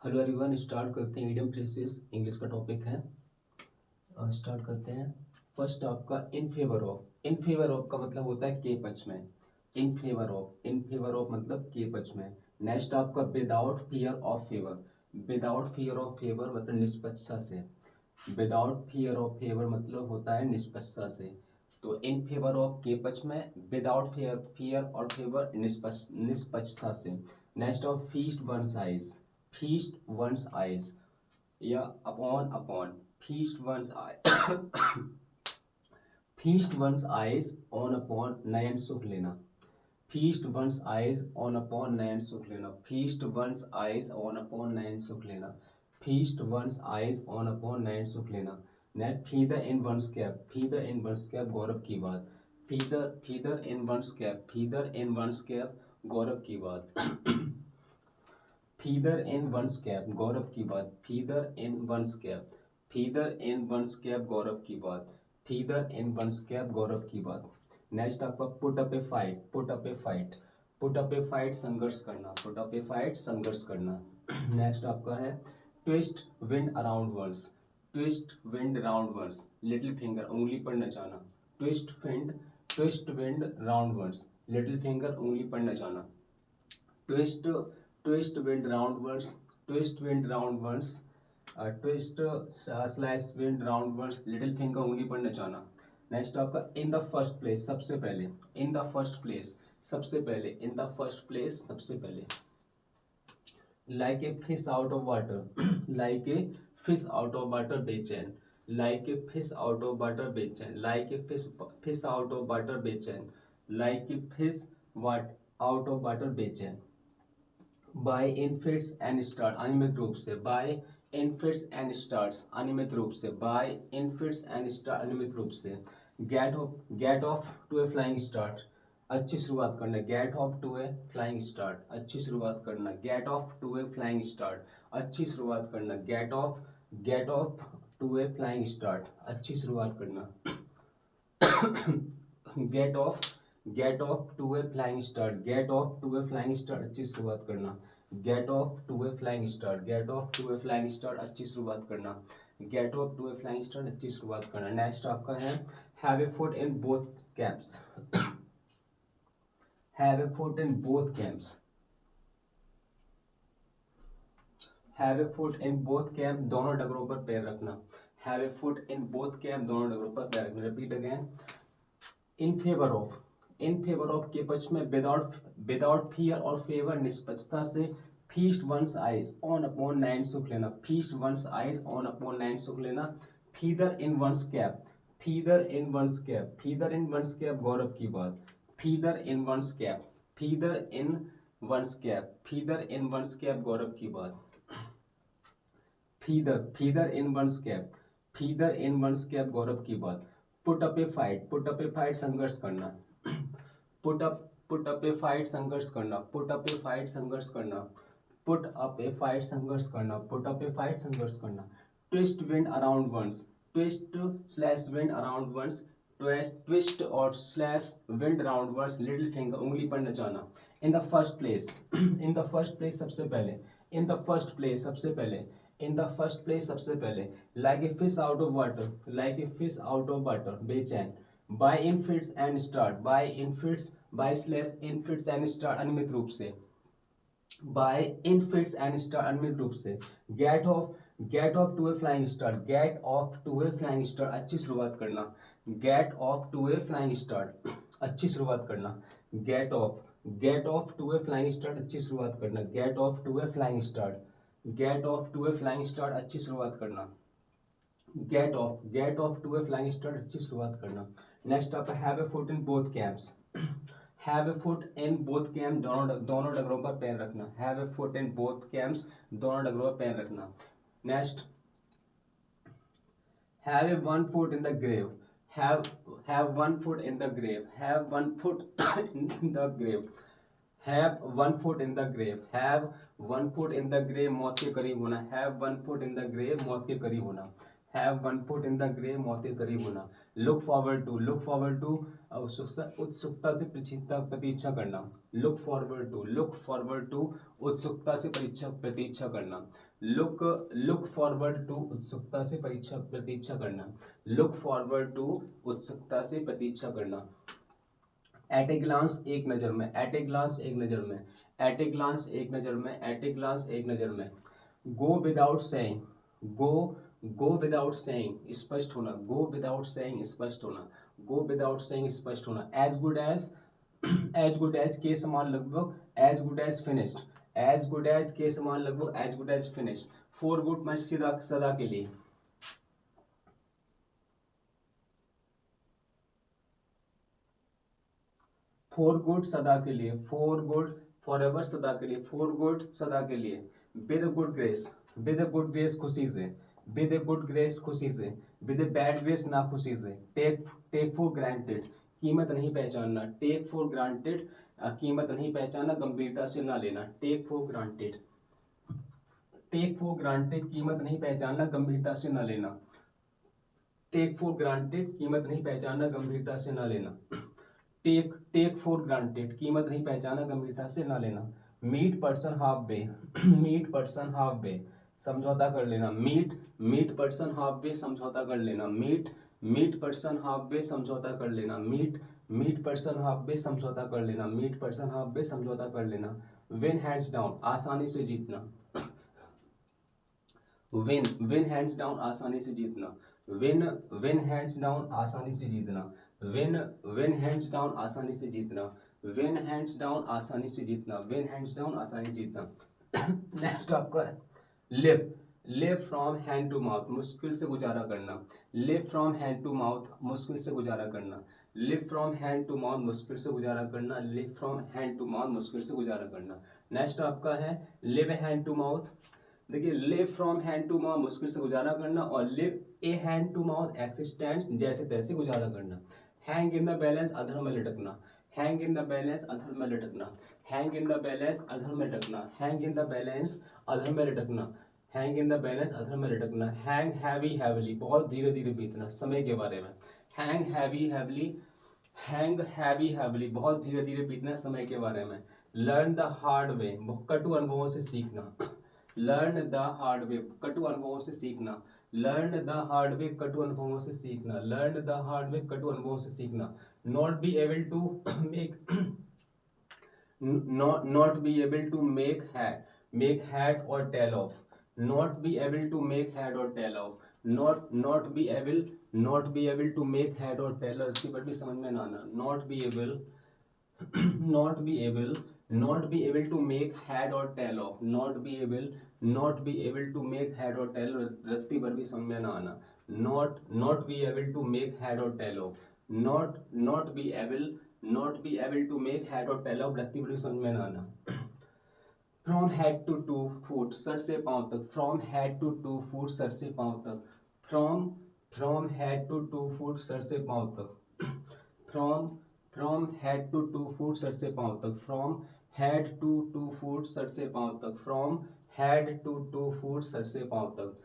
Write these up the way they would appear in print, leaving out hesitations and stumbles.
Hello everyone, start करते हैं। Idiom phrases English का टॉपिक है। स्टार्ट करते हैं। फर्स्ट आपका in favour of. In favour of का मतलब होता है के पक्ष में। In favour of, in favour of मतलब के पक्ष में। नेक्स्ट आपका without fear of favour. Without fear of favour मतलब निष्पक्षता से। विदाउट फियर ऑफ फेवर मतलब होता है निष्पक्षता से। तो इन फेवर ऑफ के पक्ष में, विदाउट फियर फियर और फेवर निष्पक्षता से। Next of feast one size. feast one's eyes या upon feast one's eye feast one's eyes on upon नयन सुख लेना। feast one's eyes on upon नयन सुख लेना। feast one's eyes on upon नयन सुख लेना। feast one's eyes on upon नयन सुख लेना। Next feather in one's cap। feather in one's cap गौरव की बात। feather in one's cap, feather in one's cap गौरव की बात। फीदर इन वंस कैप गौरव की बात। फीदर इन वंस कैप, फीदर इन वंस कैप गौरव की बात। फीदर इन वंस कैप गौरव की बात। नेक्स्ट आपका पुट अप ए फाइट। पुट अप ए फाइट, पुट अप ए फाइट संघर्ष करना। पुट अप ए फाइट संघर्ष करना। नेक्स्ट आपका है twist wind around one's. Twist wind around one's little finger उंगली पर नचाना। Twist wind round one's little finger उंगली पर नचाना। Twist twist wind round words, twist wind round words, twist slash wind round words little finger उंगली पर नचाना। Next आपका इन the first place सबसे पहले। इन द फर्स्ट प्लेस सबसे पहले। इन द फर्स्ट प्लेस सबसे पहले। Like a fish out of water. Like a fish out of water बेचैन। Like a fish out of water बेचैन। Like a fish out of water बेचैन। Like a fish what out of water बेचैन। By in fits and start अनियमित रूप से। By in fits and starts अनियमित रूप से। By in fits and start अनियमित रूप से। Get off to a flying start अच्छी शुरुआत करना। Get off to a flying start अच्छी शुरुआत करना। Get off to a flying start अच्छी शुरुआत करना। Get off to a flying start अच्छी शुरुआत करना। Get off get off to a flying start, get off to a flying start अच्छी शुरुआत करना। Get off to a flying start, get off to a flying start अच्छी शुरुआत करना। Get off to a flying start अच्छी शुरुआत करना। Next आपका है have a foot in both camps. Have a foot in both camps. Have a foot in both camp दोनों डगरों पर पैर रखना। Have a foot in both camp दोनों डगरों पर पैर रखना। Repeat again. In favour of, in favour of के पक्ष में, विदाउट विदाउट फियर और फेवर निष्पक्षता से। Feast once eyes on upon nine सुख लेना। Feast once eyes on upon nine सुख लेना। फीदर इन वंस कैप, फीदर इन वंस कैप, फीदर इन वंस कैप गौरव की बात। फीदर इन वंस कैप, फीदर इन वंस कैप, फीदर इन once cap गौरव की बात। फीदर इन once cap, feather इन once cap गौरव की बात। पुट अप ए fight, put up ए fight संघर्ष करना। पुट अप ए fight संघर्ष करना। पुट अप ए फाइट संघर्ष करना। पुट अप ए फाइट संघर्ष करना। पुट अप ए फाइट संघर्ष करना। Twist wind around one's, twist slash wind around one's, twist और slash wind around one's little finger उंगली पर नचाना। In the first place, in the first place सबसे पहले। इन द फर्स्ट प्लेस सबसे पहले। इन द फर्स्ट प्लेस सबसे पहले। Like a fish out of water, like a fish out of water बेचैन। By in fits and start, by in fits, by slash in fits and start अनियमित रूप से। By in fits and start अनियमित रूप से। Get off to a flying start, get off to a flying start अच्छी शुरुआत करना। Get off to a flying start अच्छी शुरुआत करना। Get off to a flying start अच्छी शुरुआत करना। Get off to a flying start, get off to a flying start अच्छी शुरुआत करना। Get off to a flying start अच्छी शुरुआत करना। नेक्स्ट आप have a foot in both camps. Have a foot in both camp दोनों डगरों पर पैर रखना। Have a foot in both camps दोनों डगरों पर पैर रखना। Next have a one foot in the grave. Have one foot in the grave, have one foot in the grave, have one foot in the grave, have one foot in the grave मौत के करीब होना। Have one foot in the grave मौत के करीब होना। Have one foot in the grave मौत के करीब होना। Look forward to, look forward to उत्सुकता से प्रतीक्षा करना। Look forward to, look forward to उत्सुकता से प्रतीक्षा करना। लुक फॉरवर्ड टू, उत्सुकता से प्रतीक्षा करना, लुक फॉरवर्ड टू, उत्सुकता से प्रतीक्षा करना। एट ए ग्लांस, एक नज़र में, एट ए ग्लांस, एक नज़र में, एट ए ग्लांस, एक नज़र में, एट ए ग्लांस, एक नज़र में। गो विदाउट सेइंग, गो गो विदाउट सेइंग, स्पष्ट होना, गो विदाउट सेइंग, स्पष्ट होना, गो विदाउट सेइंग, स्पष्ट होना। As good as, as good as के समान लगभग, as good as finished, as good as के समान लगभग, as good as finished. For good मैं सदा सदा के लिए, फॉर गुड सदा के लिए, फॉर गुड फॉर एवर सदा के लिए, फॉर गुड सदा के लिए। With good grace, with good grace खुशी से, विद गुड ग्रेस खुशी से, विद बैड ग्रेस ना खुशी से। टेक टेक फॉर ग्रांटेड, कीमत नहीं पहचानना, टेक फॉर ग्रांटेड, कीमत नहीं पहचानना, गंभीरता से ना लेना। Take for granted, take for granted, कीमत नहीं पहचानना, गंभीरता से ना लेना। टेक फॉर ग्रांटेड, कीमत नहीं पहचानना, गंभीरता से ना लेना। टेक फॉर ग्रांटेड, कीमत नहीं पहचाना, गंभीरता से ना लेना। Meet person half way, meet person half way, समझौता कर लेना। मीट पर्सन हाफ वे, समझौता कर लेना। मीट पर्सन हाफ वे, समझौता कर लेना। मीट पर्सन हाफ वे, समझौता कर लेना। मीट पर्सन हाफ वे, समझौता कर लेना। विन हैंड्स डाउन, आसानी से जीतना, विन हैंड्स डाउन, आसानी से जीतना। विन हैंड्स डाउन, आसानी से जीतना। विन हैंड्स डाउन, आसानी से जीतना। विन हैंड्स डाउन, आसानी से जीतना। विन हैंड्स डाउन, आसानी से जीतना। नेक्स्ट आपका है live, live from hand to mouth, मुश्किल से गुजारा करना। Live from hand to mouth, मुश्किल से गुजारा करना। Live from hand to mouth, मुश्किल से गुजारा करना। Live from hand to mouth, मुश्किल से गुजारा करना। नेक्स्ट आपका है लिव हैंड टू माउथ। देखिए live from hand to mouth, मुश्किल से गुजारा करना, और live a hand to mouth existence, जैसे तैसे गुजारा करना। हैंग इन द बैलेंस, अधर में लटकना। हैंग इन द बैलेंस, अधर में लटकना। हैंग इन द बैलेंस, अधर में लटकना। हैंग इन द बैलेंस, अधर में लटकना। हैंग इन द बैलेंस, अधर में लटकना। हैंग हैवी हैवली, बहुत धीरे धीरे बीतना, समय के बारे में। Hang heavy heavily, hang heavy heavily, बहुत धीरे धीरे बीतना, समय के बारे में। लर्न द हार्ड वे, कटु अनुभवों से सीखना। लर्न द हार्ड वे, कटु अनुभवों से सीखना। लर्न द हार्ड वे, कटु अनुभवों से सीखना। लर्न द हार्ड वे, कटु अनुभवों से सीखना। Not be able to make, not be able to make head or tail of, not be able to make head or tail of, not be able to make head or tail of, इसकी but भी समझ में ना आना। not be able not be able not be able to make head or tail of, not be able to make head or tail, रत्ती पर भी समझ में ना आना। not be able to make head or tail of, not be able to make head or tail of, रत्ती पर भी समझ में ना आना। From head to to foot, सर से पांव तक। From head to to foot, सर से पांव तक। From head to to foot, सर से पांव तक। From head to to foot, सर से पांव तक। From head to to foot, सर से पांव तक। From head to to foot, सर से पांव तक।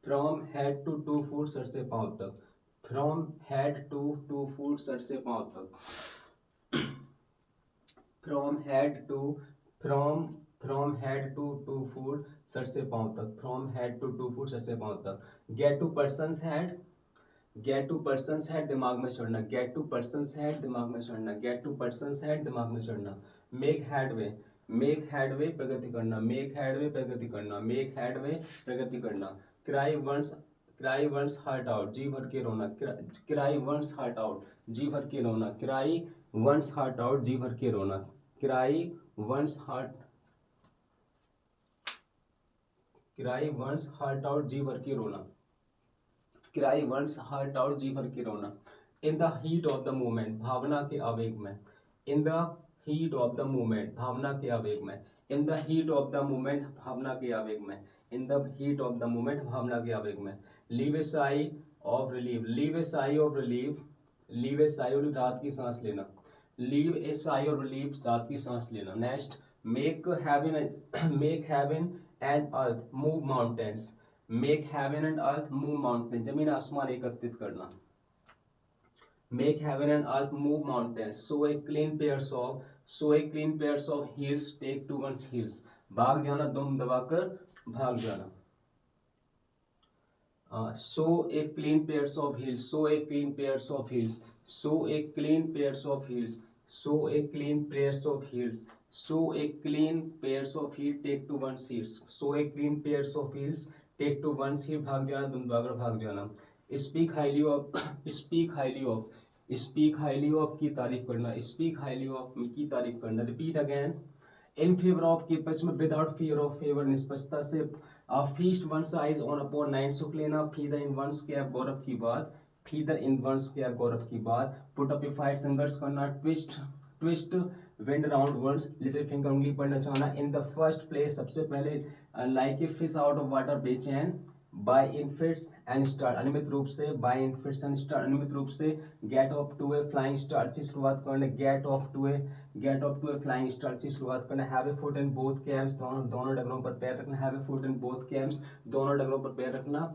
From head to to foot, सर से पांव तक। From head to to foot, सर से पांव तक। From head to from head to to foot, सर से पांव तक। From head to to foot, सर से पांव तक। Get to person's head, get to person's head, दिमाग में चढ़ना। गेट टू पर्सन्स हेड, दिमाग में चढ़ना। गेट टू पर्सन्स हेड, दिमाग में चढ़ना। मेक हेडवे, मेक हेडवे, प्रगति करना। मेक हेडवे, प्रगति करना। मेक हेडवे, प्रगति करना। क्राई वंस हार्ट आउट, जी भर के रोना। क्राई वंस हार्ट आउट, जी भर के रोना। क्राई वंस हार्ट आउट, जी भर के रोना। क्राई वंस हार्ट आउट, जी भर के रोना। क्राई वंस हार्ट आउट, जी भर के रोना। In the heat of the moment, भावना के आवेग में। In the heat of the moment, भावना के आवेग में। In the heat of the moment, भावना के आवेग में। In the heat of the moment, भावना के आवेग में। Leave a sigh of relief, leave a sigh of relief, leave a sigh of, रात की सांस लेना। Leave a sigh of relief, रात की सांस लेना। Next, make heaven and earth move mountains. Make heaven and earth move mountain, जमीन आसमान एकत्रित करना। Make heaven and earth move mountains. So a clean pairs of heels take to one's heels, भाग जाना, दुम दबाकर भाग जाना। So a clean pairs of heels, so a clean pairs of heels, so a clean pairs of heels, so a clean pairs of heels, so a clean pairs of heels take to one's heels, so a clean pairs of heels take to one's heel, भाग जाना, दुम दबाकर भाग जाना। speak highly of speak highly of speak highly of की तारीफ करना, speak highly of की तारीफ करना। repeat again, in favour of के पक्ष में, विदाउट फियर ऑफ फेवर निष्पक्षता से, feast once eyes on upon nine सुख लेना, फीदर इन वंस कैप गौरव की बात, फीदर इन वंस कैप गौरव की बात, पुट अप ए फाइट संघर्ष करना, ट्विस्ट ट्विस्ट वेंड राउंड वर्ड्स, लिटिल फिंगर उंगली पढ़ना चाहना। इन द फर्स्ट प्लेस सबसे पहले, like a fish out of water बेचैन, by in fits and start अनियमित रूप से, by in fits and start अनियमित रूप से, get off to a flying start की शुरुआत करना, get off to a flying start की शुरुआत करना। Have a foot in both camps, दोनों डगरों पर पैर रखना, have a foot in both camps, दोनों डगरों पर पैर रखना।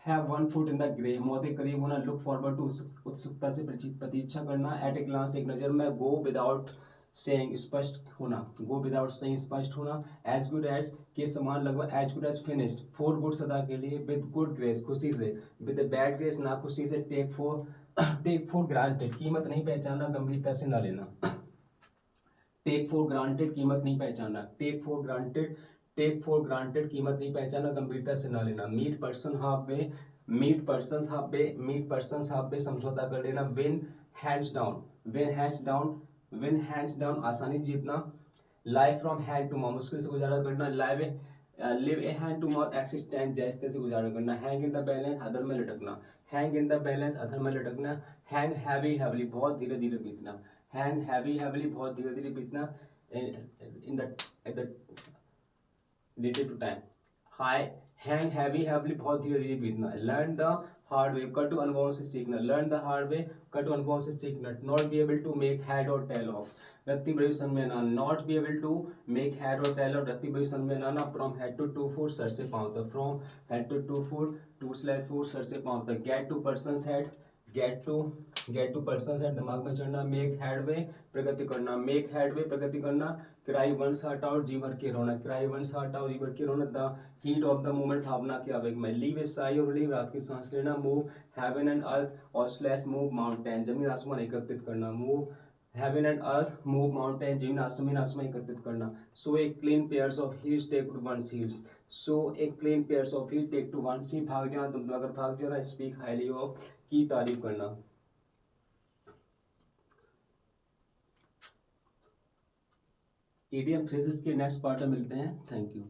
Have one foot in the grave, मौत के करीब होना, लुक फॉरवर्ड टू उत्सुकता से प्रतीक्षा करना, एट ए ग्लांस एक नजर में, गो विदाउट सेइंग स्पष्ट होना, गो विदाउट सेइंग स्पष्ट होना, एज गुड एज के समान लगभग, as good as finished, for good सदा के लिए, विद गुड ग्रेस खुशी से, विद बैड ग्रेस ना खुशी से, टेक फॉर ग्रांटेड कीमत नहीं पहचानना, गंभीरता से ना लेना, टेक फॉर ग्रांटेड कीमत नहीं पहचानना, टेक फॉर ग्रांटेड कीमत नहीं पहचानना, गंभीरता से ना लेना। Meet person half way, meet person half way समझौता कर लेना। Win hands down, win hands down आसानी जीतना। Life from hand to mouth मुश्किल से गुजारा करना। Live a hand to mouth existence जायज़ते से गुजारा करना। हैंग इन द बैलेंस अधर में लटकना, हैंग इन द बैलेंस अधर में लटकना। हैंग हैवी हैवली बहुत धीरे धीरे बीतना, हैंग हैवी हैवली बहुत धीरे धीरे बीतना। In the at the related to time, high hang heavy heavily बहुत धीरे धीरे बीतना। Learn the hard way cut to अनुभव से सीखना, learn the hard way cut to अनुभव से सीखना। Not be able to make head और टेल ऑफ, रत्ती बड़ी समय ना, not be able to make head और टेल ऑफ, रत्ती बड़ी समय ना, from head to to foot सर से पांव तक, from head to to foot to slash foot सर से पांव तक। Get to persons head, get to persons head दिमाग में चढ़ना। मेक हेडवे प्रगति करना, मेक हेडवे प्रगति करना। क्राई वंस हार्ट आउट जी भर के रोना, क्राई वंस हार्ट आउट जी भर के रोना। The heat of the moment भावना के आवेग में। लीव ए साई और लीव रात की सांस लेना। मूव हेवन एंड अर्थ और स्लैश मूव माउंटेन जमीन आसमान एकत्रित करना। Move heaven and earth move mountain जमीन आसमान एकत्रित करना। Show a clean pairs of heels take to one's heels, show a clean pairs of heel take to one's heel भाग जाना तुम अगर भाग जाना। स्पीक हाईली ऑफ की तारीफ करना। ईडीएम फ्रेजेस के नेक्स्ट पार्ट में मिलते हैं। Thank you.